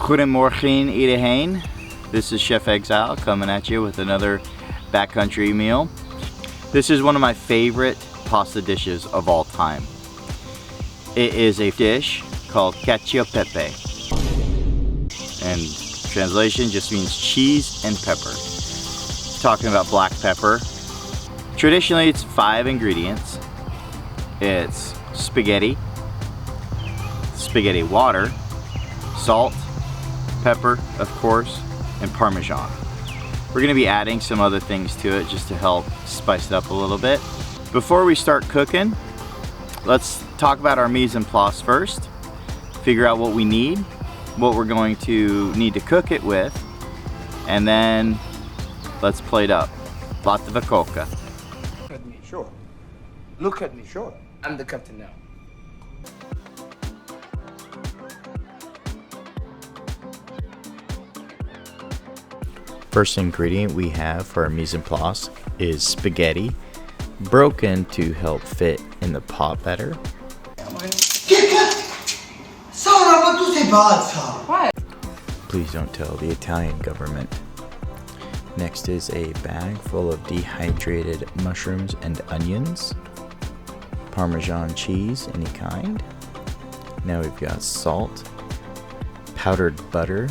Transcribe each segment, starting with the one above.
Goedemorgen iedereen. This is Chef Exile coming at you with another backcountry meal. This is one of my favorite pasta dishes of all time. It is a dish called Cacio Pepe. And translation just means cheese and pepper. Talking about black pepper. Traditionally it's 5 ingredients. It's spaghetti water, salt, pepper, of course, and Parmesan. We're gonna be adding some other things to it just to help spice it up a little bit. Before we start cooking, let's talk about our mise en place first. Figure out what we need, what we're going to need to cook it with, and then let's plate up. Latte de coca. Look at me, sure. Look at me, sure. I'm the captain now. First ingredient we have for our mise en place is spaghetti, broken to help fit in the pot better. What? Please don't tell the Italian government. Next is a bag full of dehydrated mushrooms and onions, Parmesan cheese, any kind. Now we've got salt, powdered butter,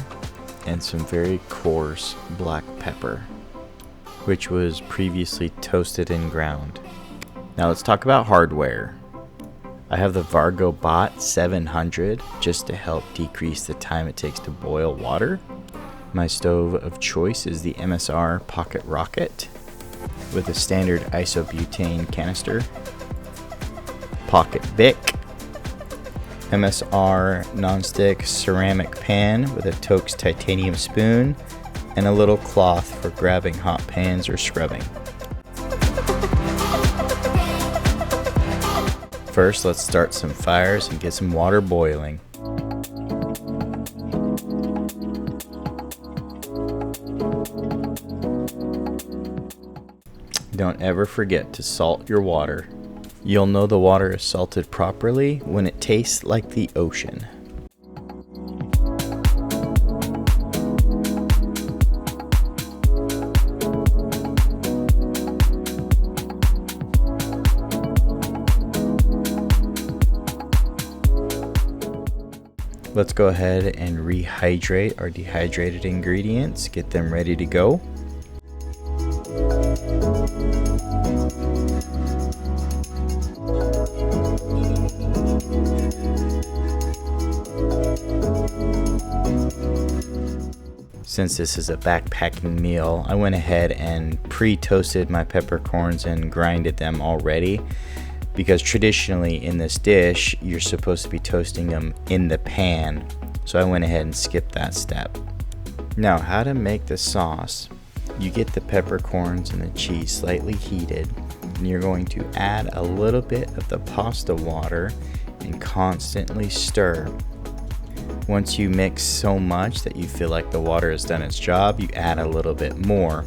and some very coarse black pepper, which was previously toasted and ground. Now let's talk about hardware. I have the Vargo Bot 700 just to help decrease the time it takes to boil water. My stove of choice is the MSR Pocket Rocket with a standard isobutane canister, Pocket Bic, MSR nonstick ceramic pan with a Toaks titanium spoon, and a little cloth for grabbing hot pans or scrubbing. First, let's start some fires and get some water boiling. Don't ever forget to salt your water. You'll know the water is salted properly when it tastes like the ocean. Let's go ahead and rehydrate our dehydrated ingredients, get them ready to go. Since this is a backpacking meal, I went ahead and pre-toasted my peppercorns and grinded them already, because traditionally in this dish you're supposed to be toasting them in the pan, so I went ahead and skipped that step. Now, how to make the sauce. You get the peppercorns and the cheese slightly heated, and you're going to add a little bit of the pasta water and constantly stir. Once you mix so much that you feel like the water has done its job, you add a little bit more,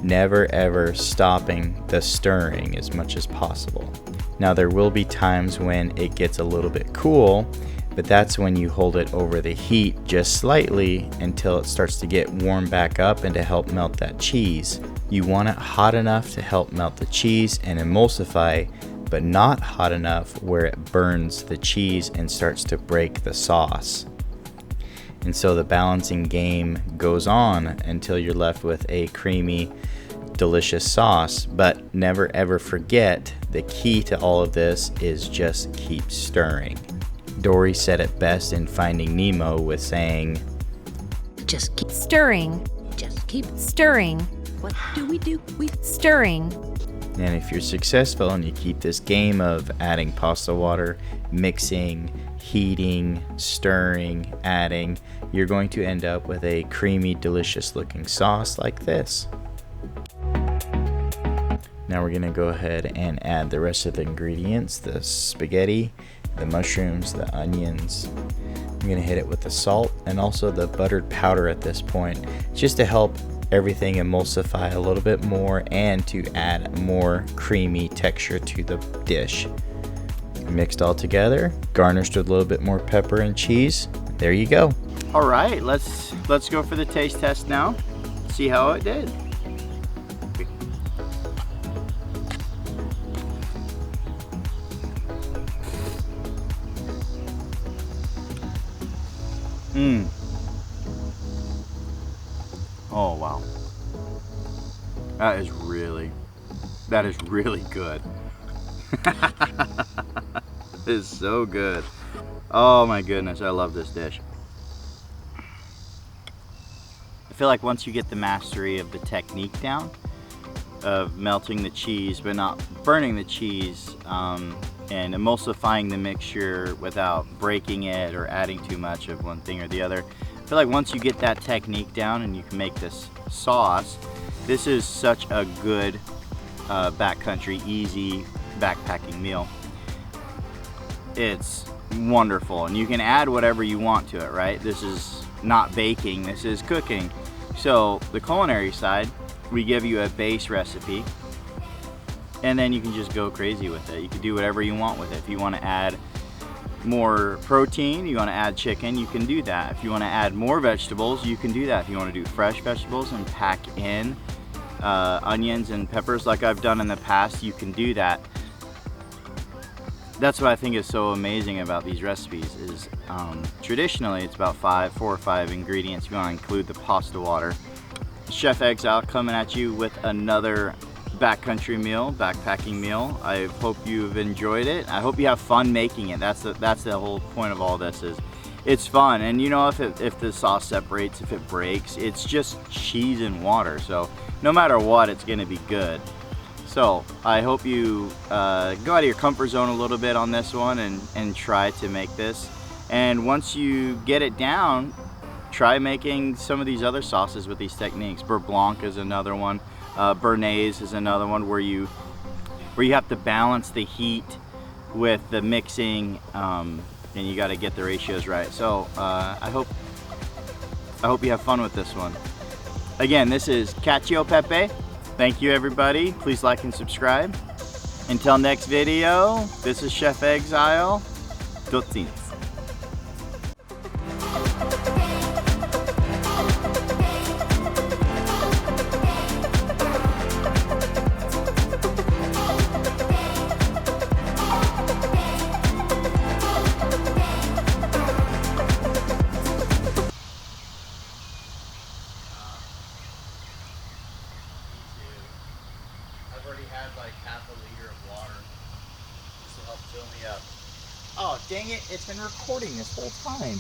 never ever stopping the stirring as much as possible. Now, there will be times when it gets a little bit cool, but that's when you hold it over the heat just slightly until it starts to get warm back up and to help melt that cheese. You want it hot enough to help melt the cheese and emulsify, but not hot enough where it burns the cheese and starts to break the sauce. And so the balancing game goes on until you're left with a creamy, delicious sauce. But never ever forget, the key to all of this is just keep stirring. Dory said it best in Finding Nemo with saying, just keep stirring. Just keep stirring. What do? We stirring. And if you're successful and you keep this game of adding pasta water, mixing, heating, stirring, adding, you're going to end up with a creamy, delicious looking sauce like this. Now we're gonna go ahead and add the rest of the ingredients, the spaghetti, the mushrooms, the onions. I'm gonna hit it with the salt and also the buttered powder at this point, just to help everything emulsify a little bit more and to add more creamy texture to the dish. Mixed all together, garnished with a little bit more pepper and cheese. There you go. All right, let's go for the taste test now. See how it did. Oh wow. That is really good. It is so good. Oh my goodness, I love this dish. I feel like once you get the mastery of the technique down, of melting the cheese but not burning the cheese, and emulsifying the mixture without breaking it or adding too much of one thing or the other. I feel like once you get that technique down and you can make this sauce, this is such a good backcountry, easy backpacking meal. It's wonderful, and you can add whatever you want to it, right? This is not baking, this is cooking. So the culinary side, we give you a base recipe, and then you can just go crazy with it. You can do whatever you want with it. If you want to add more protein, you want to add chicken, you can do that. If you want to add more vegetables, you can do that. If you want to do fresh vegetables and pack in onions and peppers like I've done in the past, you can do that. That's what I think is so amazing about these recipes is traditionally it's about 4 or 5 ingredients. You want to include the pasta water. Chef Exile coming at you with another backcountry meal, backpacking meal. I hope you've enjoyed it. I hope you have fun making it. That's the whole point of all this, is it's fun. And you know, if the sauce separates, if it breaks, it's just cheese and water. So no matter what, it's gonna be good. So I hope you go out of your comfort zone a little bit on this one and try to make this. And once you get it down, try making some of these other sauces with these techniques. Beurre Blanc is another one. Béarnaise is another one where you have to balance the heat with the mixing, and you got to get the ratios right. So I hope you have fun with this one. Again, this is Cacio Pepe. Thank you, everybody. Please like and subscribe. Until next video, this is Chef Exile. Tutti. I've already had like half a liter of water. This will help fill me up. Oh, dang it, it's been recording this whole time.